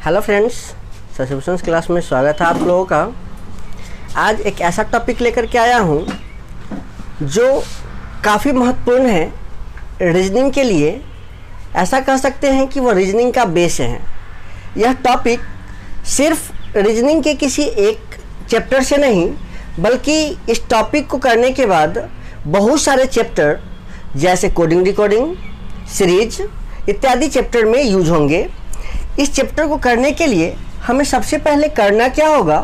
Hello friends, subscriptions class में स्वागत है आप लोगों का। आज एक ऐसा टॉपिक लेकर के आया हूँ जो काफ़ी महत्वपूर्ण है रीजनिंग के लिए। ऐसा कह सकते हैं कि वो रीजनिंग का बेस है। यह टॉपिक सिर्फ रीजनिंग के किसी एक चैप्टर से नहीं, बल्कि इस टॉपिक को करने के बाद बहुत सारे चैप्टर जैसे कोडिंग, डिकोडिंग, सीरीज इत्यादि चैप्टर में यूज होंगे। इस चैप्टर को करने के लिए हमें सबसे पहले करना क्या होगा,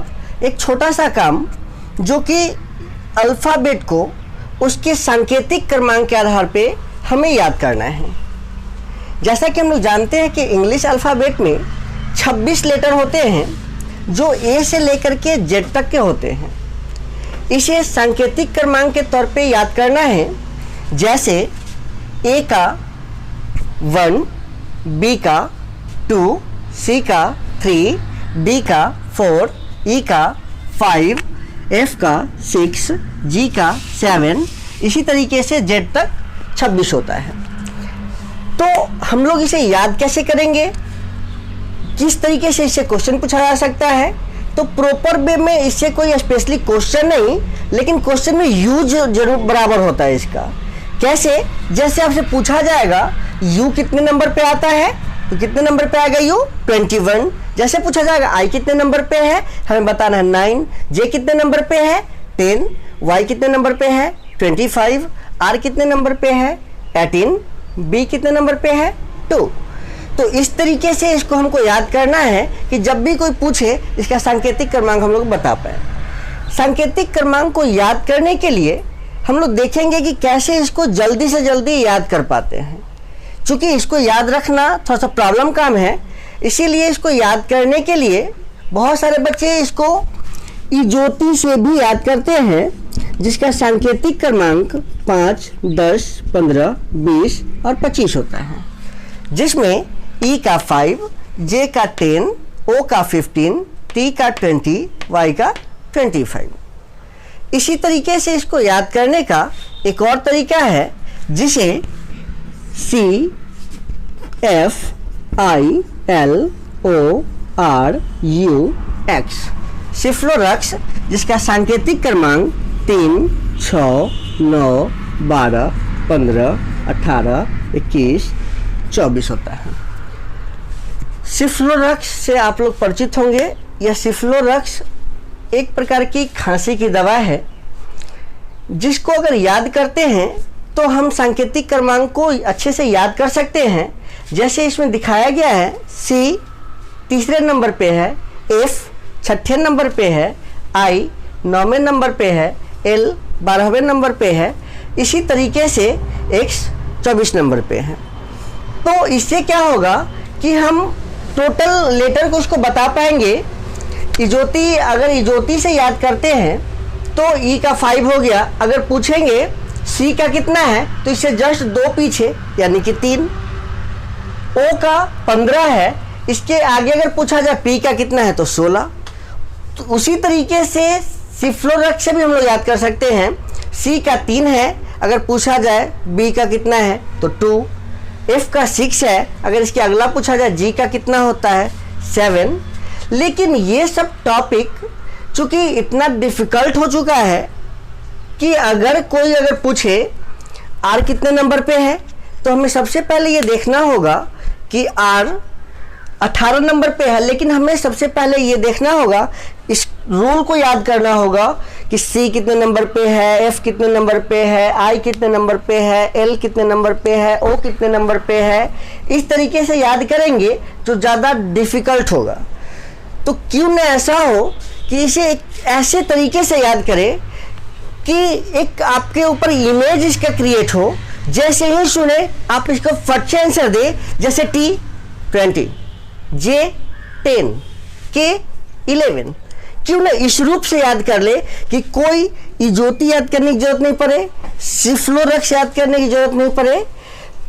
एक छोटा सा काम जो कि अल्फ़ाबेट को उसके सांकेतिक क्रमांक के आधार पे हमें याद करना है। जैसा कि हम लोग जानते हैं कि इंग्लिश अल्फ़ाबेट में 26 लेटर होते हैं जो ए से लेकर के जेड तक के होते हैं। इसे सांकेतिक क्रमांक के तौर पे याद करना है। जैसे ए का 1, बी का 2, सी का 3, डी का 4, ई का 5, एफ का 6, जी का 7, इसी तरीके से जेड तक 26 होता है। तो हम लोग इसे याद कैसे करेंगे, किस तरीके से इससे क्वेश्चन पूछा जा सकता है? तो प्रॉपर वे में इससे कोई स्पेशली क्वेश्चन नहीं, लेकिन क्वेश्चन में यूज जरूर बराबर होता है इसका। कैसे? जैसे आपसे पूछा जाएगा यू कितने नंबर पे आता है, तो कितने नंबर पे आएगा यू 21। जैसे पूछा जाएगा आई कितने नंबर पे है, हमें बताना है 9। जे कितने नंबर पे है 10। वाई कितने नंबर पे है 25। आर कितने नंबर पे है 18। बी कितने नंबर पे है 2। तो इस तरीके से इसको हमको याद करना है कि जब भी कोई पूछे इसका सांकेतिक क्रमांक हम लोग बता पाए। सांकेतिक क्रमांक को याद करने के लिए हम लोग देखेंगे कि कैसे इसको जल्दी से जल्दी याद कर पाते हैं। चूँकि इसको याद रखना थोड़ा सा प्रॉब्लम काम है, इसीलिए इसको याद करने के लिए बहुत सारे बच्चे इसको इजोती से भी याद करते हैं, जिसका सांकेतिक क्रमांक 5, 10, 15, 20 और 25 होता है। जिसमें ई का 5, जे का 10, ओ का 15, टी का 20, वाई का 25। इसी तरीके से इसको याद करने का एक और तरीका है जिसे C F I L O R U X Ciflorux, जिसका सांकेतिक क्रमांक 3, 6, 9, 12, 15, 18, 21, 24 होता है। सिफ्लोरक्स से आप लोग परिचित होंगे। यह सिफ्लोरक्स एक प्रकार की खांसी की दवा है, जिसको अगर याद करते हैं तो हम सांकेतिक क्रमांक को अच्छे से याद कर सकते हैं। जैसे इसमें दिखाया गया है, सी तीसरे नंबर पे है, एफ छठे नंबर पे है, आई 9वें नंबर पे है, एल 12वें नंबर पे है, इसी तरीके से एक्स 24 नंबर पे है। तो इससे क्या होगा कि हम टोटल लेटर को उसको बता पाएंगे। इजोती, अगर इजोती से याद करते हैं तो ई का 5 हो गया। अगर पूछेंगे सी का कितना है तो इससे जस्ट 2 पीछे यानी कि 3। ओ का 15 है, इसके आगे अगर पूछा जाए पी का कितना है तो 16। तो उसी तरीके से सिफ्लोरक्स से भी हम लोग याद कर सकते हैं। सी का 3 है, अगर पूछा जाए बी का कितना है तो 2। एफ का 6 है, अगर इसके अगला पूछा जाए जी का कितना होता है 7। लेकिन ये सब टॉपिक चूँकि इतना डिफ़िकल्ट हो चुका है कि अगर कोई पूछे आर कितने नंबर पे है, तो हमें सबसे पहले ये देखना होगा कि आर 18 नंबर पे है। लेकिन हमें सबसे पहले ये देखना होगा, इस रूल को याद करना होगा कि सी कितने नंबर पे है, एफ कितने नंबर पे है, आई कितने नंबर पे है, एल कितने नंबर पे है, ओ कितने नंबर पे है। इस तरीके से याद करेंगे जो ज़्यादा डिफ़िकल्ट होगा। तो क्यों न ऐसा हो कि इसे एक ऐसे तरीके से याद करें कि एक आपके ऊपर इमेज इसका क्रिएट हो। जैसे ही सुने आप इसको फट से आंसर दे। जैसे टी 20, जे 10, के 11। क्यों ना इस रूप से याद कर ले कि कोई इजोती याद करने की जरूरत नहीं पड़े, सिफ्लोरक्स याद करने की जरूरत नहीं पड़े।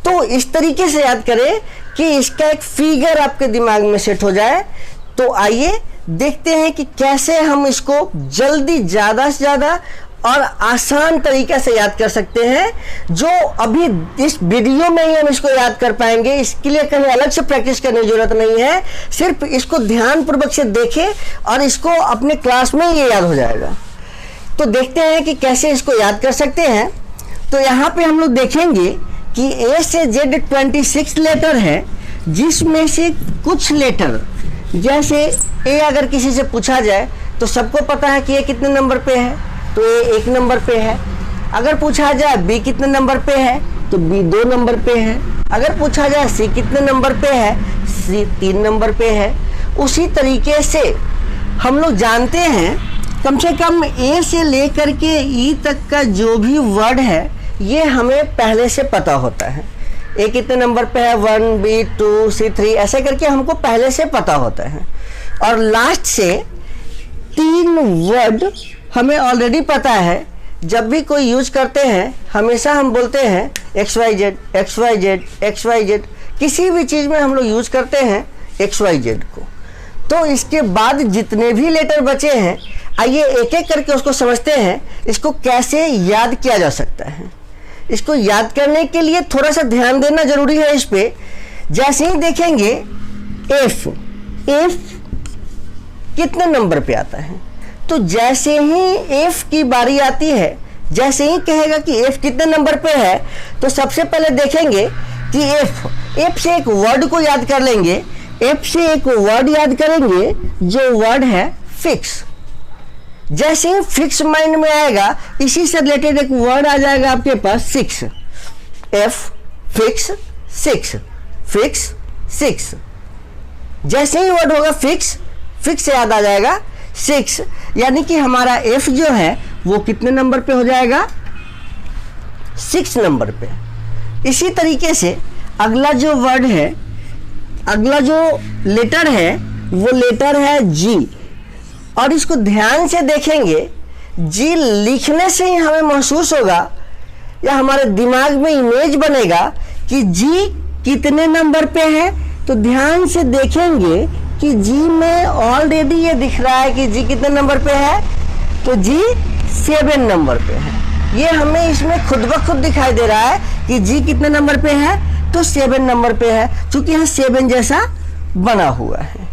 तो इस तरीके से याद करें कि इसका एक फिगर आपके दिमाग में सेट हो जाए। तो आइए देखते हैं कि कैसे हम इसको जल्दी ज़्यादा से ज़्यादा और आसान तरीके से याद कर सकते हैं, जो अभी इस वीडियो में ही हम इसको याद कर पाएंगे। इसके लिए कहीं अलग से प्रैक्टिस करने की जरूरत नहीं है, सिर्फ इसको ध्यानपूर्वक से देखें और इसको अपने क्लास में ये याद हो जाएगा। तो देखते हैं कि कैसे इसको याद कर सकते हैं। तो यहाँ पे हम लोग देखेंगे कि ए से जेड 26 लेटर है, जिसमें से कुछ लेटर, जैसे ए अगर किसी से पूछा जाए तो सबको पता है कि ए कितने नंबर पे है, तो ए 1 नंबर पे है। अगर पूछा जाए बी कितने नंबर पे है, तो बी 2 नंबर पे है। अगर पूछा जाए सी कितने नंबर पे है, सी 3 नंबर पे है। उसी तरीके से हम लोग जानते हैं कम से कम ए से लेकर के ई तक का जो भी वर्ड है ये हमें पहले से पता होता है। ए कितने नंबर पे है, 1, बी 2, सी 3, ऐसे करके हमको पहले से पता होता है। और लास्ट से 3 वर्ड हमें ऑलरेडी पता है। जब भी कोई यूज करते हैं हमेशा हम बोलते हैं XYZ XYZ XYZ। किसी भी चीज़ में हम लोग यूज करते हैं XYZ को। तो इसके बाद जितने भी लेटर बचे हैं, आइए एक एक करके उसको समझते हैं, इसको कैसे याद किया जा सकता है। इसको याद करने के लिए थोड़ा सा ध्यान देना जरूरी है इस पे। जैसे ही देखेंगे एफ कितने नंबर पे आता है, तो जैसे ही एफ की बारी आती है, जैसे ही कहेगा कि एफ कितने नंबर पे है, तो सबसे पहले देखेंगे कि एफ से एक वर्ड को याद कर लेंगे। एफ से एक वर्ड याद करेंगे जो वर्ड है फिक्स। जैसे ही फिक्स माइंड में आएगा, इसी से रिलेटेड एक वर्ड आ जाएगा आपके पास 6। F fix 6, fix 6। जैसे ही वर्ड होगा फिक्स से याद आ जाएगा 6, यानी कि हमारा एफ जो है वो कितने नंबर पे हो जाएगा, 6 नंबर पे। इसी तरीके से अगला जो वर्ड है, अगला जो लेटर है वो लेटर है जी। और इसको ध्यान से देखेंगे, जी लिखने से ही हमें महसूस होगा या हमारे दिमाग में इमेज बनेगा कि जी कितने नंबर पे है। तो ध्यान से देखेंगे कि जी में ऑलरेडी ये दिख रहा है कि जी कितने नंबर पे है, तो जी 7 नंबर पे है। ये हमें इसमें खुद ब खुद दिखाई दे रहा है कि जी कितने नंबर पे है, तो 7 नंबर पे है, क्योंकि यहाँ 7 जैसा बना हुआ है।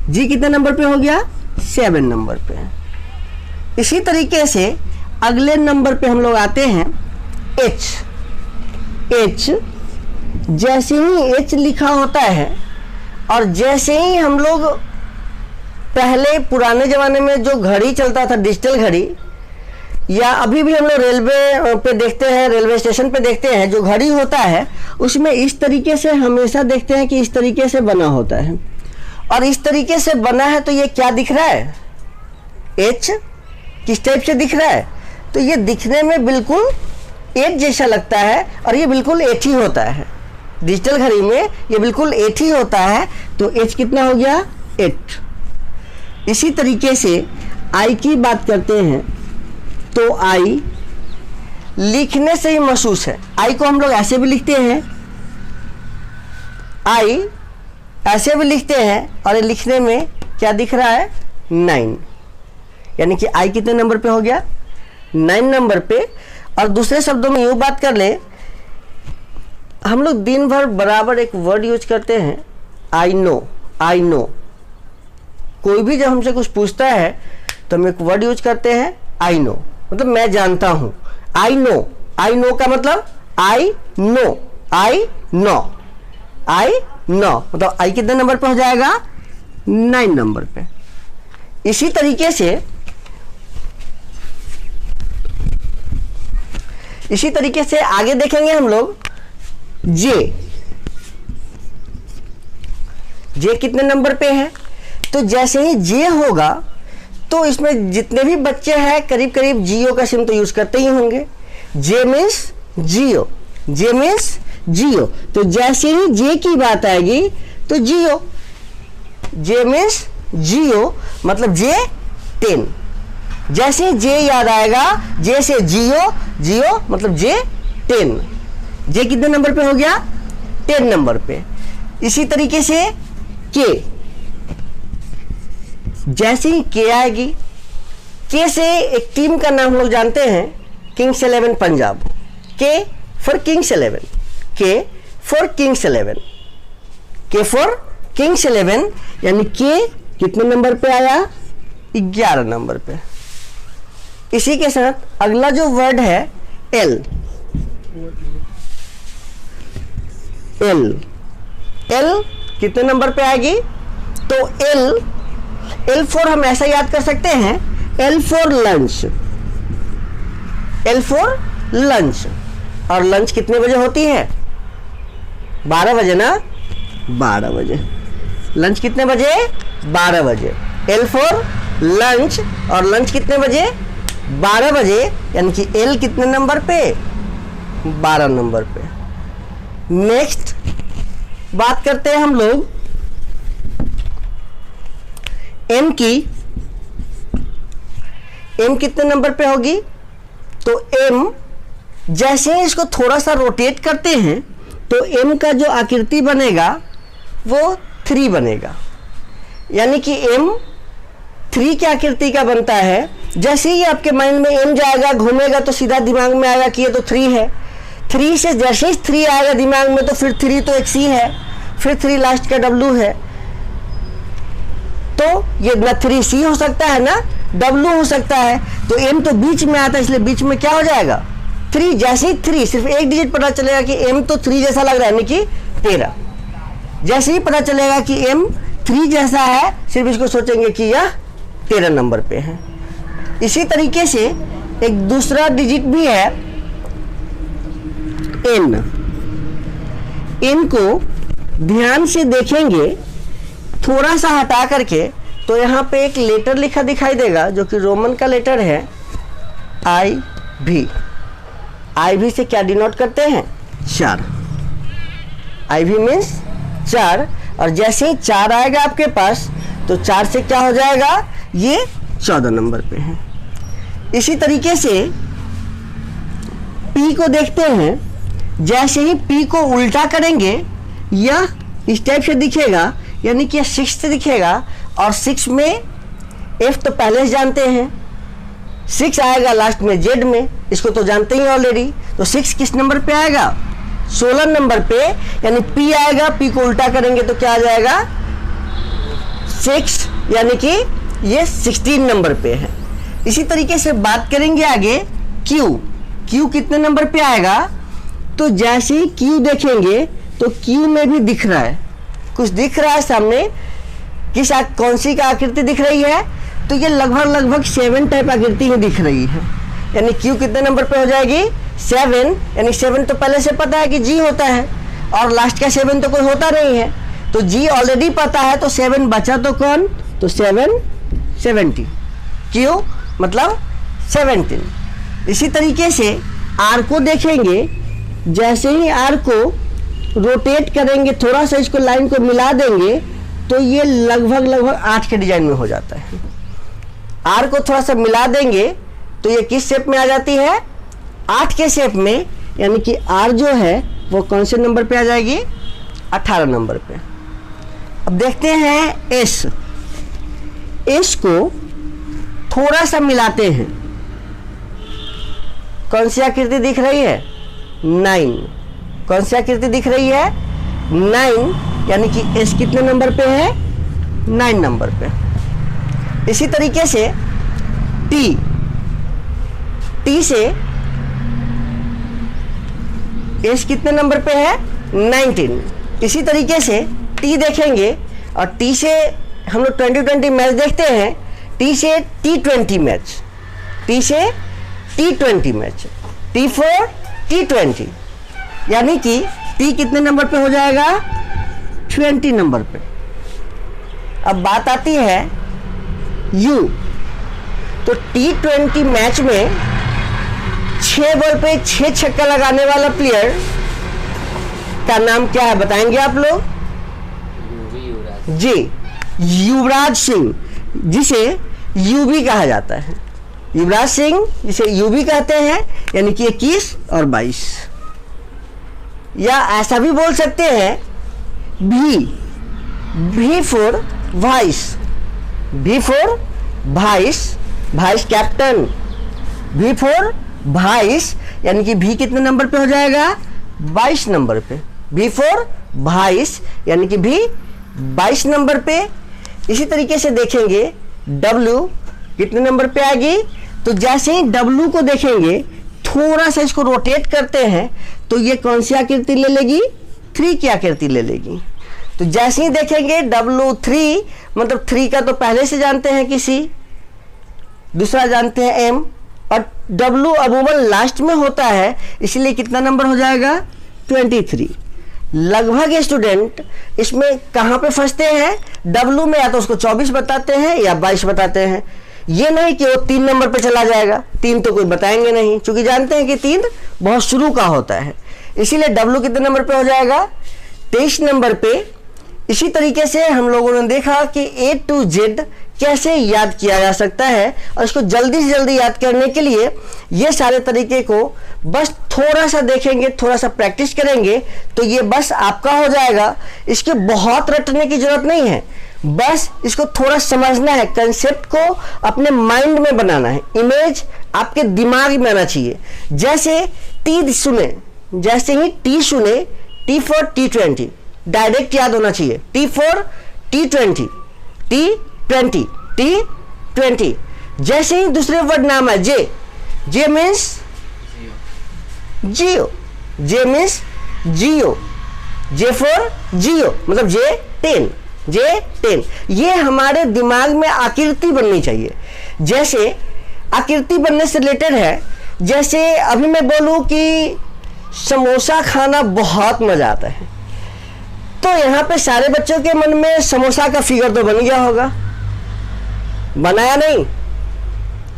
जी कितने नंबर पे हो गया, 7 नंबर पे है। इसी तरीके से अगले नंबर पे हम लोग आते हैं एच। जैसे ही एच लिखा होता है और जैसे ही हम लोग पहले पुराने ज़माने में जो घड़ी चलता था, डिजिटल घड़ी, या अभी भी हम लोग रेलवे पे देखते हैं, रेलवे स्टेशन पे देखते हैं, जो घड़ी होता है उसमें इस तरीके से हमेशा देखते हैं कि इस तरीके से बना होता है। और इस तरीके से बना है तो ये क्या दिख रहा है, एच किस टाइप से दिख रहा है, तो ये दिखने में बिल्कुल एच जैसा लगता है और ये बिल्कुल 8 ही होता है। डिजिटल घड़ी में ये बिल्कुल 8 ही होता है, तो एच कितना हो गया, 8। इसी तरीके से आई की बात करते हैं, तो आई लिखने से ही महसूस है। आई को हम लोग ऐसे भी लिखते हैं, आई ऐसे भी लिखते हैं, और ये लिखने में क्या दिख रहा है, 9। यानी कि आई कितने नंबर पे हो गया, 9 नंबर पे। और दूसरे शब्दों में यूँ बात कर ले, हम लोग दिन भर बराबर एक वर्ड यूज करते हैं, आई नो। कोई भी जब हमसे कुछ पूछता है तो हम एक वर्ड यूज करते हैं, आई नो, मतलब मैं जानता हूँ। आई नो का मतलब आई नो मतलब आई कितने नंबर पे हो जाएगा, 9 नंबर पे। इसी तरीके से आगे देखेंगे हम लोग, जे कितने नंबर पे है, तो जैसे ही जे होगा तो इसमें जितने भी बच्चे हैं करीब करीब जियो का सिम तो यूज करते ही होंगे। जे मीन्स जियो, तो जैसे ही जे की बात आएगी तो जियो, जे मीन्स जियो मतलब जे 10। जैसे जे याद आएगा, जे से जियो मतलब जे 10। जे कितने नंबर पे हो गया, 10 नंबर पे। इसी तरीके से के, जैसे ही के आएगी, के से एक टीम का नाम हम लोग जानते हैं, किंग्स 11 पंजाब। के फॉर किंग्स 11, के फॉर किंग्स 11, के फॉर किंग्स 11, यानी के कितने नंबर पे आया? 11 नंबर पे। इसी के साथ अगला जो वर्ड है एल, एल, एल कितने नंबर पे आएगी? तो एल, एल फॉर हम ऐसा याद कर सकते हैं, L for lunch, L for lunch. और लंच कितने बजे होती है? 12 बजे ना, 12 बजे। लंच कितने बजे? 12 बजे। एल फॉर लंच, और लंच कितने बजे? 12 बजे, यानी कि एल कितने नंबर पे? 12 नंबर पे। नेक्स्ट बात करते हैं हम लोग एम की। एम कितने नंबर पे होगी? तो एम जैसे ही इसको थोड़ा सा रोटेट करते हैं तो एम का जो आकृति बनेगा वो 3 बनेगा, यानी कि एम 3 की आकृति का बनता है। जैसे ही आपके माइंड में एम जाएगा, घूमेगा, तो सीधा दिमाग में आएगा कि ये तो 3 है। 3 से जैसे ही 3 आएगा दिमाग में, तो फिर 3 तो एक सी है, फिर 3 लास्ट का डब्लू है। तो ये ना 3C हो सकता है ना W हो सकता है। तो M तो बीच में आता है, इसलिए बीच में क्या हो जाएगा? 3। जैसे ही 3, सिर्फ एक डिजिट पता चलेगा कि M तो 3 जैसा लग रहा है, यानी कि 13। जैसे ही पता चलेगा कि M 3 जैसा है, सिर्फ इसको सोचेंगे कि यह 13 नंबर पे है। इसी तरीके से एक दूसरा डिजिट भी है N। N को ध्यान से देखेंगे, थोड़ा सा हटा करके, तो यहाँ पे एक लेटर लिखा दिखाई देगा जो कि रोमन का लेटर है IV। IV से क्या डिनोट करते हैं? 4। IV means 4। और जैसे ही 4 आएगा आपके पास, तो 4 से क्या हो जाएगा? ये 14 नंबर पे है। इसी तरीके से P को देखते हैं। जैसे ही P को उल्टा करेंगे, यह इस टाइप से दिखेगा, यानी कि 6 दिखेगा। और 6 में F तो पहले से जानते हैं, 6 आएगा लास्ट में Z में, इसको तो जानते ही ऑलरेडी। तो 6 किस नंबर पे आएगा? 16 नंबर पे, यानी P आएगा। P को उल्टा करेंगे तो क्या आ जाएगा? 6, यानी कि ये 16 नंबर पे है। इसी तरीके से बात करेंगे आगे Q। Q कितने नंबर पे आएगा? तो जैसे ही Q देखेंगे तो Q में भी दिख रहा है, कुछ दिख रहा है सामने। कौन सी का आकृति दिख रही है? तो ये लगभग 7 टाइप आकृति ही दिख रही है, यानी Q कितने नंबर पे हो जाएगी? 7। यानी 7 तो पहले से पता है कि G होता है, और लास्ट का 7 तो कोई होता नहीं है, तो G ऑलरेडी पता है। तो 7 बचा तो कौन? तो 7 70। Q मतलब 17। इसी तरीके से R को देखेंगे। जैसे ही R को रोटेट करेंगे, थोड़ा सा इसको लाइन को मिला देंगे, तो ये लगभग 8 के डिजाइन में हो जाता है। R को थोड़ा सा मिला देंगे तो ये किस शेप में आ जाती है? 8 के शेप में, यानी कि R जो है वो कौन से नंबर पे आ जाएगी? 18 नंबर पे। अब देखते हैं S। S को थोड़ा सा मिलाते हैं, कौन सी आकृति दिख रही है? 9। कौन सी आकृति दिख रही है? 9, यानी कि S कितने नंबर पे है? 9 नंबर पे। इसी तरीके से T। T से S कितने नंबर पे है? 19। इसी तरीके से T देखेंगे, और T से हम लोग 2020 मैच देखते हैं। T से T20 मैच, T से T20 match, T for T20, यानी कि T कितने नंबर पे हो जाएगा? 20 नंबर पे। अब बात आती है U। तो T20 मैच में 6 बॉल पे 6 छक्का लगाने वाला प्लेयर का नाम क्या है? बताएंगे आप लोग? जी, युवराज सिंह, जिसे यूबी कहा जाता है। युवराज सिंह जिसे यूबी कहते हैं, यानी कि 21 और 22। या ऐसा भी बोल सकते हैं V for vice, V for vice, vice captain. V for vice, यानी कि V कितने नंबर पे हो जाएगा? 22 नंबर पे। V फॉर वाइस यानी कि V 22 नंबर पे। इसी तरीके से देखेंगे W कितने नंबर पे आएगी? तो जैसे ही W को देखेंगे, थोड़ा सा इसको रोटेट करते हैं तो ये कौन सी आकृति ले लेगी? 3 की आकृति ले लेगी। तो जैसे ही देखेंगे W3, मतलब 3 का तो पहले से जानते हैं कि C, दूसरा जानते हैं M, और W अमूमन लास्ट में होता है, इसलिए कितना नंबर हो जाएगा? 23। लगभग स्टूडेंट इसमें कहाँ पे फंसते हैं? W में या तो उसको 24 बताते हैं या 22 बताते हैं। ये नहीं कि वो 3 नंबर पे चला जाएगा, 3 तो कोई बताएंगे नहीं, क्योंकि जानते हैं कि 3 बहुत शुरू का होता है, इसीलिए W कितने नंबर पे हो जाएगा? 23 नंबर पे। इसी तरीके से हम लोगों ने देखा कि A to Z कैसे याद किया जा सकता है, और इसको जल्दी से जल्दी याद करने के लिए ये सारे तरीके को बस थोड़ा सा देखेंगे, थोड़ा सा प्रैक्टिस करेंगे तो ये बस आपका हो जाएगा। इसके बहुत रटने की जरूरत नहीं है, बस इसको थोड़ा समझना है, कंसेप्ट को अपने माइंड में बनाना है, इमेज आपके दिमाग में आना चाहिए। जैसे टी सुने, जैसे ही टी सुने, T फॉर T20 डायरेक्ट याद होना चाहिए। T for T20, T20, T20। जैसे ही दूसरे वर्ड नाम है J, J means Jio, J means Jio, J for Jio मतलब J10, J10। ये हमारे दिमाग में आकृति बननी चाहिए। जैसे आकृति बनने से रिलेटेड है, जैसे अभी मैं बोलूं कि समोसा खाना बहुत मजा आता है, तो यहाँ पे सारे बच्चों के मन में समोसा का फिगर तो बन गया होगा, बनाया नहीं?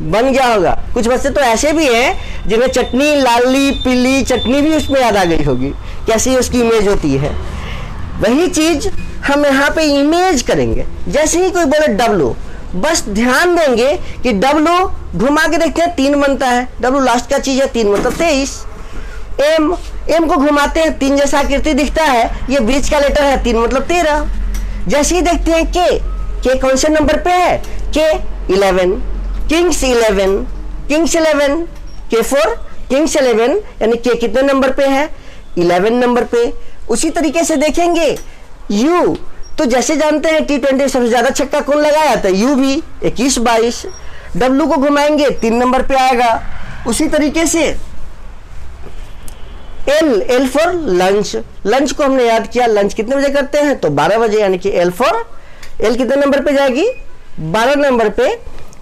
बन गया होगा। कुछ बच्चे तो ऐसे भी हैं जिन्हें चटनी, लाली पीली चटनी भी उसमें याद आ गई होगी, कैसी उसकी इमेज होती है। वही चीज हम यहाँ पे इमेज करेंगे। जैसे ही कोई बोले W, बस ध्यान देंगे कि W घुमा के देखते हैं 3 बनता है, W लास्ट का चीज है, 3 मतलब 23। M को घुमाते हैं, 3 जैसा आकृति दिखता है, ये बीच का लेटर है, 3 मतलब 13। जैसे ही देखते हैं K कौन से नंबर पे है? K 11, Kings 11, Kings 11, K for Kings 11 यानी K कितने नंबर पे है? 11 नंबर पे। उसी तरीके से देखेंगे U, तो जैसे जानते हैं T20 सबसे ज्यादा छक्का कौन लगाया था? U भी 21-22। W को घुमाएंगे 3 नंबर पे आएगा। उसी तरीके से L फॉर लंच, लंच को हमने याद किया, लंच कितने बजे करते हैं? तो 12 बजे, यानी कि L कितने नंबर पे जाएगी? 12 नंबर पे।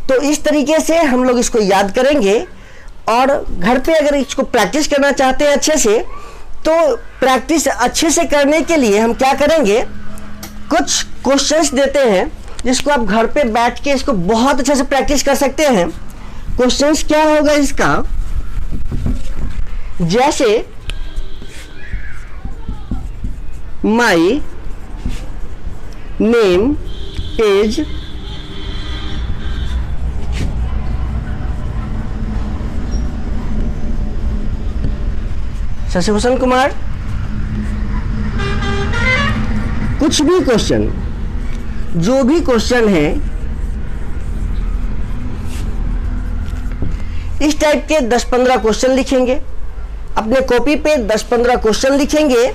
तो इस तरीके से हम लोग इसको याद करेंगे, और घर पे अगर इसको प्रैक्टिस करना चाहते हैं अच्छे से, तो प्रैक्टिस अच्छे से करने के लिए हम क्या करेंगे, कुछ क्वेश्चंस देते हैं जिसको आप घर पे बैठ के इसको बहुत अच्छे से प्रैक्टिस कर सकते हैं। क्वेश्चंस क्या होगा इसका? जैसे my name is Shashibhushan Kumar. कुछ भी क्वेश्चन, जो भी क्वेश्चन है, इस टाइप के 10-15 क्वेश्चन लिखेंगे अपने कॉपी पे। 10-15 क्वेश्चन लिखेंगे।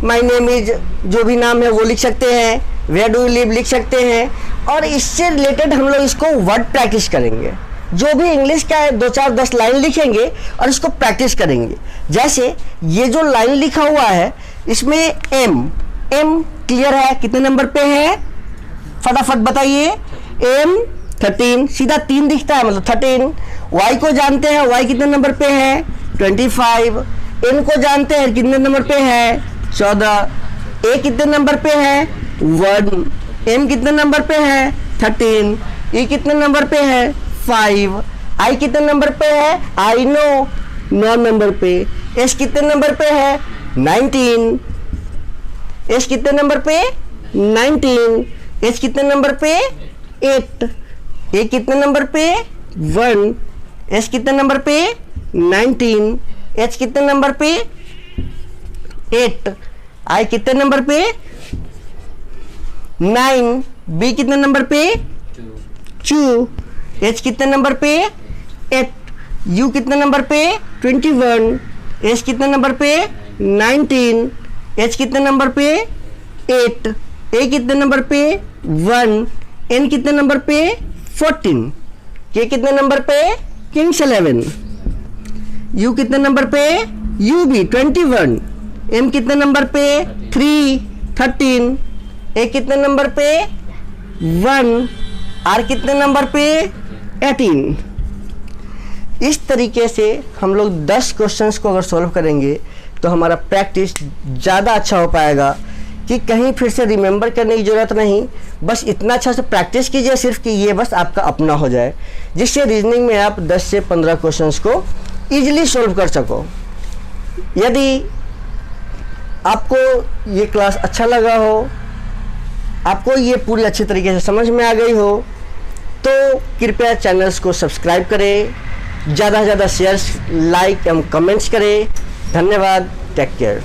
माय नेम इज, जो भी नाम है वो लिख सकते हैं, वेयर डू यू लिव लिख सकते हैं, और इससे रिलेटेड हम लोग इसको वर्ड प्रैक्टिस करेंगे। जो भी इंग्लिश का है 2-4-10 लाइन लिखेंगे और इसको प्रैक्टिस करेंगे। जैसे ये जो लाइन लिखा हुआ है इसमें M क्लियर है, कितने नंबर पे है? फटाफट बताइए। M 13, सीधा 3 दिखता है मतलब 13। Y को जानते हैं, Y कितने नंबर पे है? 25। N को जानते हैं, कितने नंबर पे है? 14। A कितने नंबर पे है? 1। M कितने नंबर पे है? 13। E कितने नंबर पे है? 5। I कितने नंबर पे है? I नो 9 नंबर पे। S कितने नंबर पे है? 19। S कितने नंबर पे? 19। H कितने नंबर पे? 8। A कितने नंबर पे? 1। S कितने नंबर पे? 19। H कितने नंबर पे? 8। I कितने नंबर पे? 9। B कितने नंबर पे? 2। एच कितने नंबर पे 8, यू कितने नंबर पे 21, एच कितने नंबर पे 19, एच कितने नंबर पे 8, ए कितने नंबर पे 1, एन कितने नंबर पे 14, के कितने नंबर पे किंग्स 11, यू कितने नंबर पे यू भी 21, एम कितने नंबर पे 3 13, ए कितने नंबर पे 1, आर कितने नंबर पे 18। इस तरीके से हम लोग 10 क्वेश्चंस को अगर सॉल्व करेंगे तो हमारा प्रैक्टिस ज़्यादा अच्छा हो पाएगा कि कहीं फिर से रिमेंबर करने की ज़रूरत नहीं, बस इतना अच्छा से प्रैक्टिस कीजिए सिर्फ कि ये बस आपका अपना हो जाए, जिससे रीजनिंग में आप 10 से 15 क्वेश्चंस को ईजिली सॉल्व कर सको। यदि आपको ये क्लास अच्छा लगा हो, आपको ये पूरी अच्छी तरीके से समझ में आ गई हो, तो कृपया चैनल्स को सब्सक्राइब करें, ज़्यादा से ज़्यादा शेयर्स, लाइक एवं कमेंट्स करें। धन्यवाद। Take care.